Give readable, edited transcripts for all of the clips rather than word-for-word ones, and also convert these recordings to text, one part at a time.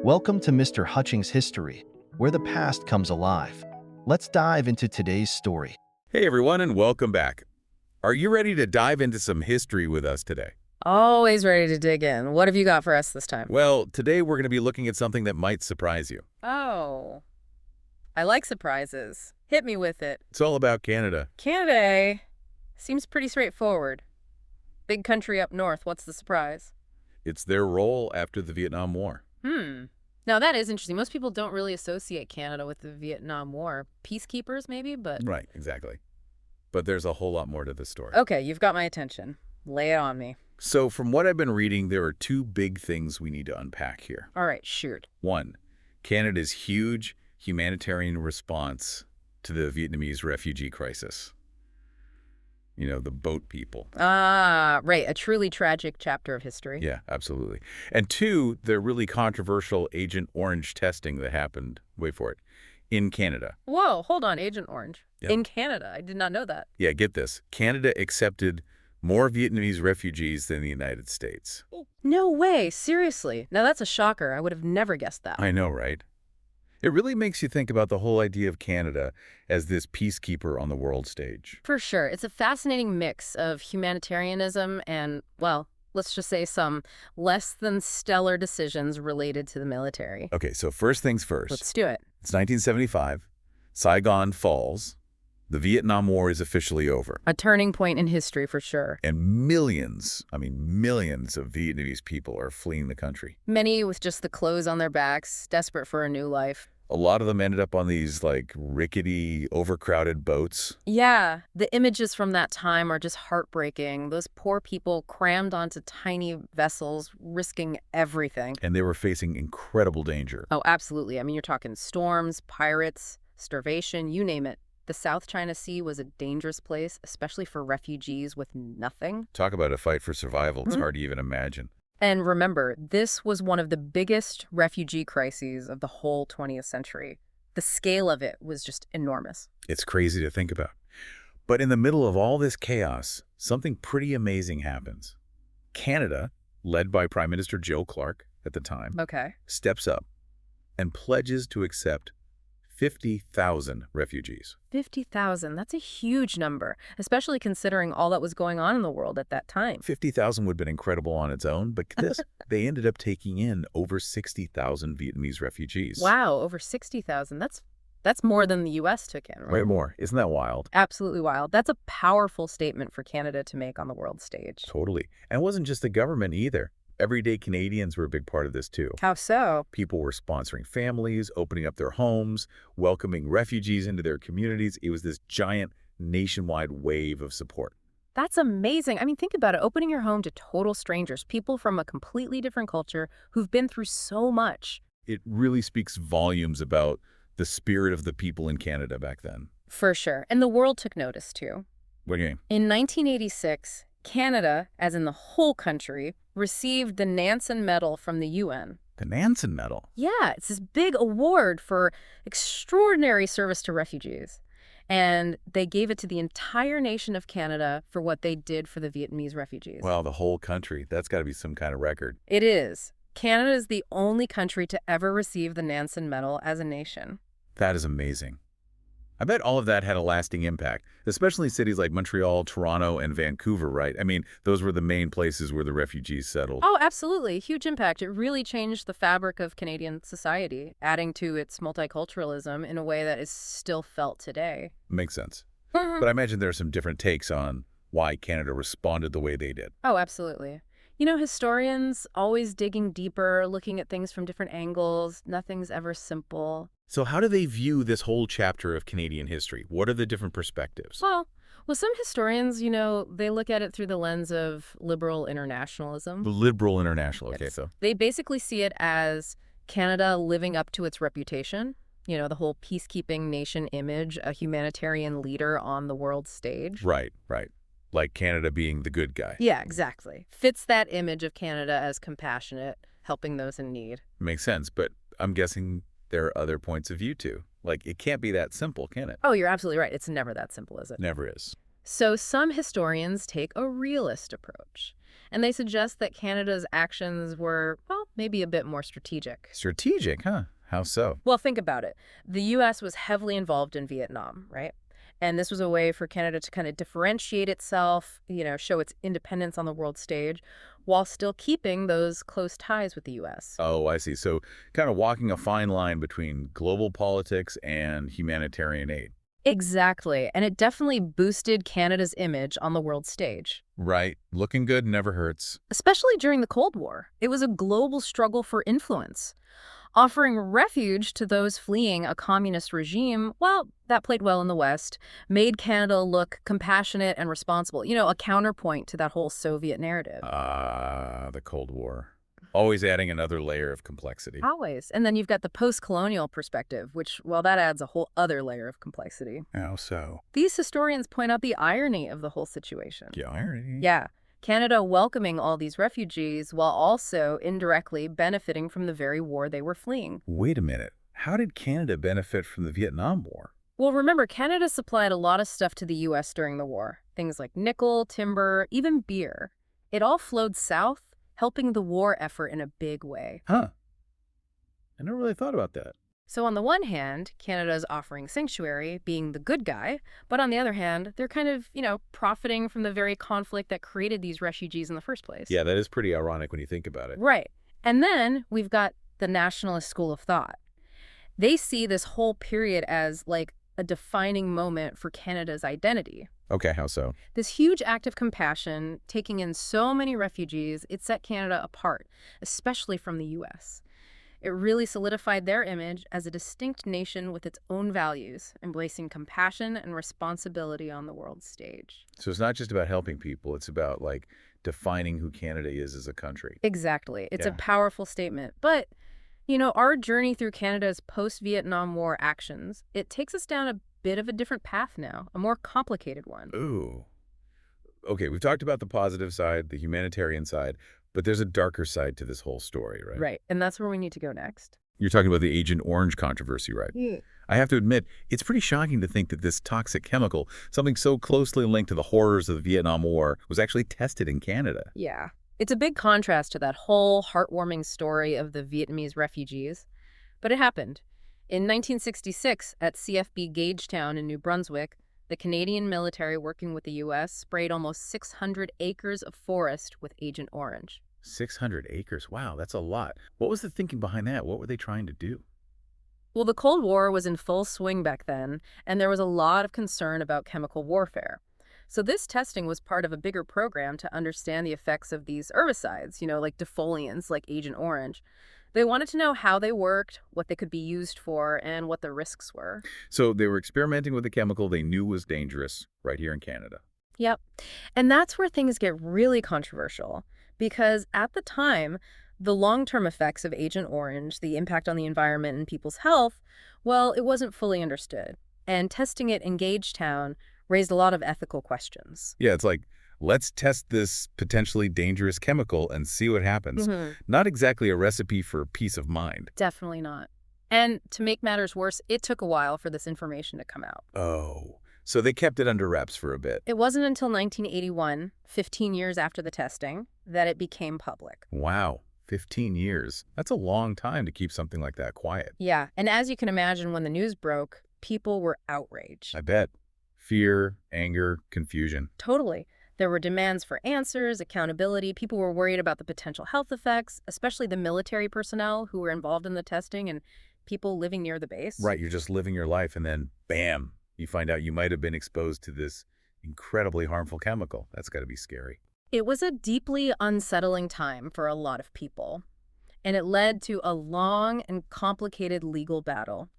Welcome to Mr. Hutchings History, where the past comes alive. Let's dive into today's story. Hey everyone, and welcome back. Are you ready to dive into some history with us today? Always ready to dig in. What have you got for us this time? Well, today we're going to be looking at something that might surprise you. Oh, I like surprises. Hit me with it. It's all about Canada. Canada, eh? Seems pretty straightforward. Big country up north, what's the surprise? It's their role after the Vietnam War. Now that is interesting. Most people don't really associate Canada with the Vietnam War. Peacekeepers, maybe, but... Right, exactly. But there's a whole lot more to the story. Okay, you've got my attention. Lay it on me. So from what I've been reading, there are two big things we need to unpack here. All right, shoot. One, Canada's huge humanitarian response to the Vietnamese refugee crisis. You know, the boat people. Ah, right. A truly tragic chapter of history. Yeah, absolutely. And two, the really controversial Agent Orange testing that happened, wait for it, in Canada. Whoa, hold on, Agent Orange. Yep. In Canada. I did not know that. Yeah, get this. Canada accepted more Vietnamese refugees than the United States. No way. Seriously. Now that's a shocker. I would have never guessed that. I know, right? It really makes you think about the whole idea of Canada as this peacekeeper on the world stage. For sure. It's a fascinating mix of humanitarianism and, well, let's just say some less than stellar decisions related to the military. Okay, so first things first. Let's do it. It's 1975. Saigon falls. The Vietnam War is officially over. A turning point in history for sure. And millions of Vietnamese people are fleeing the country. Many with just the clothes on their backs, desperate for a new life. A lot of them ended up on these, rickety, overcrowded boats. Yeah, the images from that time are just heartbreaking. Those poor people crammed onto tiny vessels, risking everything. And they were facing incredible danger. Oh, absolutely. I mean, you're talking storms, pirates, starvation, you name it. The South China Sea was a dangerous place, especially for refugees with nothing. Talk about a fight for survival. It's hard to even imagine. And remember, this was one of the biggest refugee crises of the whole 20th century. The scale of it was just enormous. It's crazy to think about. But in the middle of all this chaos, something pretty amazing happens. Canada, led by Prime Minister Joe Clark at the time, steps up and pledges to accept 50,000 refugees. 50,000, that's a huge number, especially considering all that was going on in the world at that time. 50,000 would have been incredible on its own, but this, they ended up taking in over 60,000 Vietnamese refugees. Wow, over 60,000. That's more than the U.S. took in, right? Way more. Isn't that wild? Absolutely wild. That's a powerful statement for Canada to make on the world stage. Totally. And it wasn't just the government either. Everyday Canadians were a big part of this too. How so? People were sponsoring families, opening up their homes, welcoming refugees into their communities. It was this giant nationwide wave of support. That's amazing. I mean, think about it. Opening your home to total strangers, people from a completely different culture who've been through so much. It really speaks volumes about the spirit of the people in Canada back then. For sure. And the world took notice too. What do you mean? In 1986, Canada, as in the whole country, received the Nansen Medal from the UN. The Nansen Medal? Yeah, it's this big award for extraordinary service to refugees. And they gave it to the entire nation of Canada for what they did for the Vietnamese refugees. Wow, the whole country. That's got to be some kind of record. It is. Canada is the only country to ever receive the Nansen Medal as a nation. That is amazing. I bet all of that had a lasting impact, especially cities like Montreal, Toronto, and Vancouver, right? I mean, those were the main places where the refugees settled. Oh, absolutely. Huge impact. It really changed the fabric of Canadian society, adding to its multiculturalism in a way that is still felt today. Makes sense. But I imagine there are some different takes on why Canada responded the way they did. Oh, absolutely. You know, historians always digging deeper, looking at things from different angles. Nothing's ever simple. So how do they view this whole chapter of Canadian history? What are the different perspectives? Well, some historians, they look at it through the lens of liberal internationalism. The liberal international, okay, so. They basically see it as Canada living up to its reputation, the whole peacekeeping nation image, a humanitarian leader on the world stage. Right. Like Canada being the good guy. Yeah, exactly. Fits that image of Canada as compassionate, helping those in need. Makes sense, but I'm guessing there are other points of view too. Like, it can't be that simple, can it? Oh, you're absolutely right. It's never that simple, is it? Never is. So some historians take a realist approach, and they suggest that Canada's actions were, maybe a bit more strategic. Strategic, huh? How so? Well, think about it. The U.S. was heavily involved in Vietnam, right? And this was a way for Canada to kind of differentiate itself, show its independence on the world stage, while still keeping those close ties with the U.S. Oh, I see. So kind of walking a fine line between global politics and humanitarian aid. Exactly. And it definitely boosted Canada's image on the world stage. Right. Looking good never hurts. Especially during the Cold War. It was a global struggle for influence. Offering refuge to those fleeing a communist regime, well, that played well in the West, made Canada look compassionate and responsible, a counterpoint to that whole Soviet narrative. The Cold War. Always adding another layer of complexity. Always. And then you've got the post-colonial perspective, which, well, that adds a whole other layer of complexity. How so? These historians point out the irony of the whole situation. The irony? Yeah. Canada welcoming all these refugees while also indirectly benefiting from the very war they were fleeing. Wait a minute. How did Canada benefit from the Vietnam War? Well, remember, Canada supplied a lot of stuff to the U.S. during the war. Things like nickel, timber, even beer. It all flowed south, helping the war effort in a big way. Huh. I never really thought about that. So on the one hand, Canada's offering sanctuary, being the good guy, but on the other hand, they're kind of, profiting from the very conflict that created these refugees in the first place. Yeah, that is pretty ironic when you think about it. Right. And then we've got the nationalist school of thought. They see this whole period as like a defining moment for Canada's identity. Okay, how so? This huge act of compassion, taking in so many refugees, it set Canada apart, especially from the U.S. It really solidified their image as a distinct nation with its own values, embracing compassion and responsibility on the world stage. So it's not just about helping people, it's about, defining who Canada is as a country. Exactly. It's a powerful statement. But, our journey through Canada's post-Vietnam War actions, it takes us down a bit of a different path now, a more complicated one. Ooh. Okay, we've talked about the positive side, the humanitarian side, but there's a darker side to this whole story, right? Right, and that's where we need to go next. You're talking about the Agent Orange controversy, right? Yeah. I have to admit, it's pretty shocking to think that this toxic chemical, something so closely linked to the horrors of the Vietnam War, was actually tested in Canada. Yeah. It's a big contrast to that whole heartwarming story of the Vietnamese refugees. But it happened. In 1966, at CFB Gagetown in New Brunswick, the Canadian military working with the U.S. sprayed almost 600 acres of forest with Agent Orange. 600 acres? Wow, that's a lot. What was the thinking behind that? What were they trying to do? Well, the Cold War was in full swing back then, and there was a lot of concern about chemical warfare. So this testing was part of a bigger program to understand the effects of these herbicides, like defoliants, like Agent Orange. They wanted to know how they worked, what they could be used for, and what the risks were. So they were experimenting with a chemical they knew was dangerous right here in Canada. Yep. And that's where things get really controversial, because at the time, the long-term effects of Agent Orange, the impact on the environment and people's health, well, it wasn't fully understood. And testing it in Gagetown raised a lot of ethical questions. Yeah, it's like, let's test this potentially dangerous chemical and see what happens. Not exactly a recipe for peace of mind. Definitely not. And to make matters worse, it took a while for this information to come out. Oh, so they kept it under wraps for a bit. It wasn't until 1981, 15 years after the testing, that it became public. Wow, 15 years. That's a long time to keep something like that quiet. Yeah, and as you can imagine, when the news broke, people were outraged. I bet. Fear, anger, confusion. Totally. There were demands for answers, accountability. People were worried about the potential health effects, especially the military personnel who were involved in the testing and people living near the base. Right, you're just living your life and then, bam, you find out you might have been exposed to this incredibly harmful chemical. That's got to be scary. It was a deeply unsettling time for a lot of people, and it led to a long and complicated legal battle.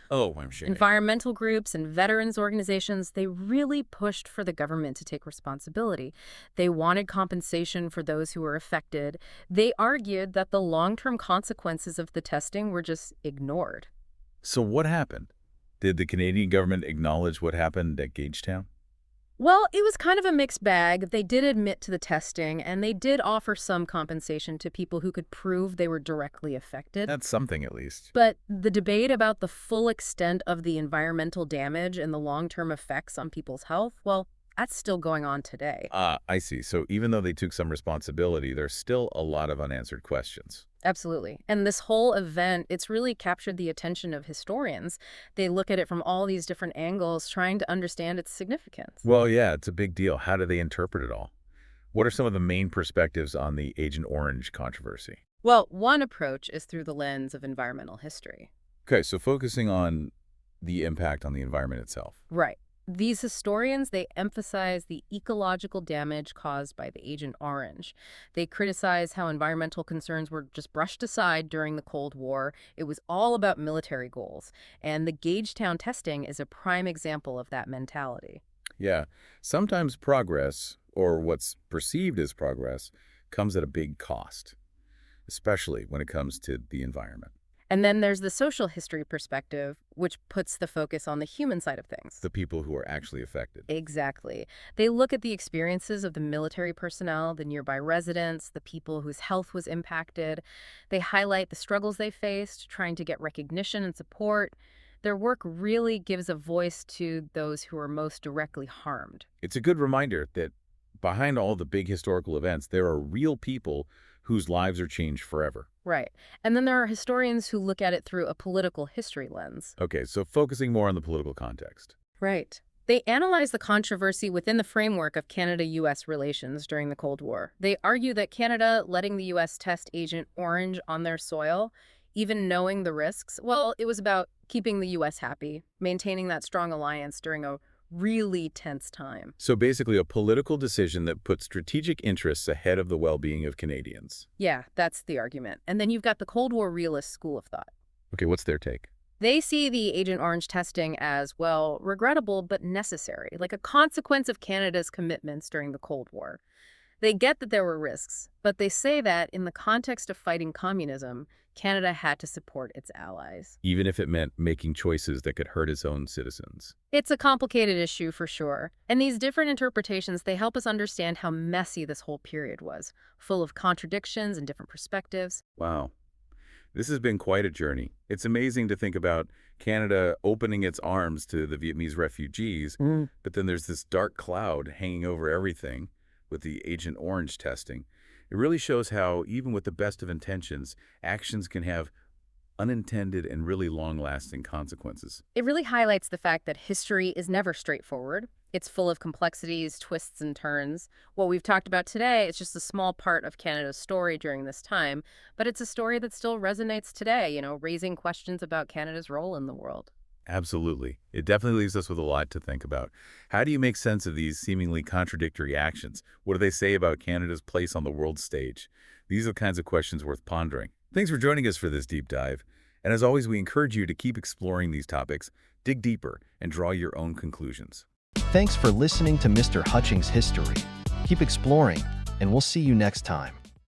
Oh, I'm sure. Environmental groups and veterans organizations, they really pushed for the government to take responsibility. They wanted compensation for those who were affected. They argued that the long-term consequences of the testing were just ignored. So what happened? Did the Canadian government acknowledge what happened at Gagetown? Well, it was kind of a mixed bag. They did admit to the testing, and they did offer some compensation to people who could prove they were directly affected. That's something, at least. But the debate about the full extent of the environmental damage and the long-term effects on people's health, well, That's still going on today. I see. So even though they took some responsibility, there's still a lot of unanswered questions. Absolutely. And this whole event, it's really captured the attention of historians. They look at it from all these different angles, trying to understand its significance. Well, yeah, it's a big deal. How do they interpret it all? What are some of the main perspectives on the Agent Orange controversy? Well, one approach is through the lens of environmental history. Okay, so focusing on the impact on the environment itself. Right. These historians, they emphasize the ecological damage caused by the Agent Orange. They criticize how environmental concerns were just brushed aside during the Cold War. It was all about military goals. And the Gagetown testing is a prime example of that mentality. Yeah, sometimes progress, or what's perceived as progress, comes at a big cost, especially when it comes to the environment. And then there's the social history perspective, which puts the focus on the human side of things. The people who are actually affected. Exactly. They look at the experiences of the military personnel, the nearby residents, the people whose health was impacted. They highlight the struggles they faced, trying to get recognition and support. Their work really gives a voice to those who are most directly harmed. It's a good reminder that behind all the big historical events, there are real people whose lives are changed forever. Right. And then there are historians who look at it through a political history lens. Okay, so focusing more on the political context. Right. They analyze the controversy within the framework of Canada-U.S. relations during the Cold War. They argue that Canada letting the U.S. test Agent Orange on their soil, even knowing the risks, well, it was about keeping the U.S. happy, maintaining that strong alliance during a really tense time. So basically a political decision that puts strategic interests ahead of the well-being of Canadians. Yeah, that's the argument. And then you've got the Cold War realist school of thought. Okay, what's their take? They see the Agent Orange testing as, well, regrettable but necessary, like a consequence of Canada's commitments during the Cold War. They get that there were risks, but they say that in the context of fighting communism, Canada had to support its allies. Even if it meant making choices that could hurt its own citizens. It's a complicated issue for sure. And these different interpretations, they help us understand how messy this whole period was, full of contradictions and different perspectives. Wow. This has been quite a journey. It's amazing to think about Canada opening its arms to the Vietnamese refugees, but then there's this dark cloud hanging over everything with the Agent Orange testing. It really shows how, even with the best of intentions, actions can have unintended and really long-lasting consequences. It really highlights the fact that history is never straightforward. It's full of complexities, twists, and turns. What we've talked about today is just a small part of Canada's story during this time, but it's a story that still resonates today, raising questions about Canada's role in the world. Absolutely. It definitely leaves us with a lot to think about. How do you make sense of these seemingly contradictory actions? What do they say about Canada's place on the world stage? These are the kinds of questions worth pondering. Thanks for joining us for this deep dive. And as always, we encourage you to keep exploring these topics, dig deeper, and draw your own conclusions. Thanks for listening to Mr. Hutchings History. Keep exploring, and we'll see you next time.